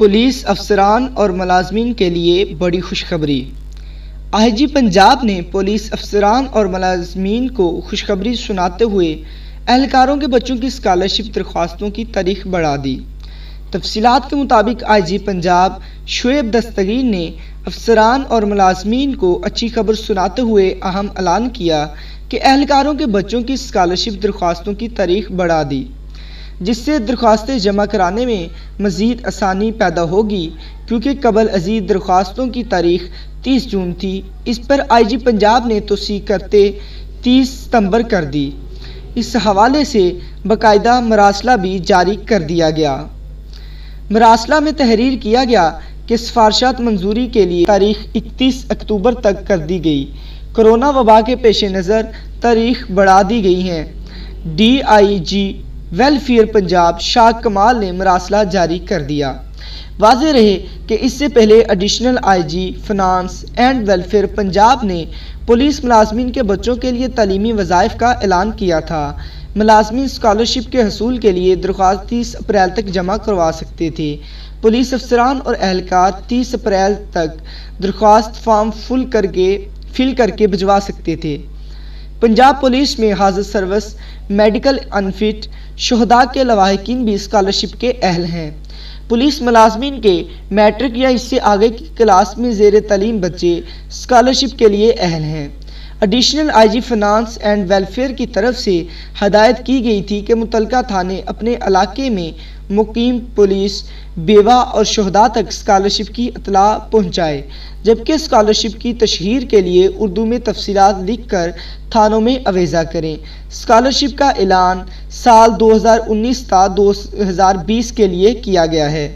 Police افسران اور ملازمین کے لیے بڑی خوشخبری۔ آئی جی پنجاب نے پولیس افسران اور ملازمین کو خوشخبری سناتے ہوئے اہلکاروں کے بچوں کی اسکالرشپ درخواستوں کی تاریخ بڑھا دی۔ تفصیلات کے مطابق آئی جی پنجاب شعیب دستگیر نے افسران اور ملازمین کو اچھی خبر سناتے ہوئے اہم اعلان کیا کہ اہلکاروں کے بچوں کی اسکالرشپ درخواستوں کی تاریخ بڑھا دی، جس سے درخواستیں جمع کرانے میں مزید آسانی پیدا ہوگی، کیونکہ قبل ازیں درخواستوں کی تاریخ 30 جون تھی۔ اس پر آئی جی پنجاب نے توسیع کرتے 30 ستمبر کر دی۔ اس حوالے سے باقاعدہ مراسلہ بھی جاری کر دیا گیا۔ مراسلہ میں تحریر کیا گیا کہ سفارشات منظوری کے لیے تاریخ 31 اکتوبر تک کر دی گئی۔ کورونا وبا کے پیش نظر تاریخ بڑھا دی گئی ہے۔ D I G welfare Punjab Shah Kamal نے مراسلہ جاری کر دیا۔ واضح رہے کہ اس سے پہلے additional I G finance and welfare Punjab نے پولیس ملازمین کے بچوں کے لیے تعلیمی وظائف کا اعلان کیا تھا۔ ملازمین اسکالرشپ کے حصول کے لیے درخواست 30 اپریل تک جمع کروا سکتے تھے۔ پولیس افسران اور اہلکار 30 اپریل تک درخواست فارم فل کر کے بھجوا سکتے تھے۔ پنجاب پولیس میں حاضر سروس میڈیکل انفٹ شہداء کے لواحقین بھی اسکالرشپ کے اہل ہیں۔ پولیس ملازمین کے میٹرک یا اس سے آگے کی کلاس میں زیر تعلیم بچے اسکالرشپ کے لیے اہل ہیں۔ Additional I G finance and welfare کی طرف سے ہدایت کی گئی تھی کہ متعلقہ تھانے اپنے علاقے میں مقیم پولیس بیوہ اور شہداء تک اسکالرشپ کی اطلاع پہنچائے، جبکہ اسکالرشپ کی تشہیر کے لیے اردو میں تفصیلات لکھ کر تھانوں میں آویزاں کریں۔ اسکالرشپ کا اعلان سال 2019 تا 2020 کے لیے کیا گیا ہے۔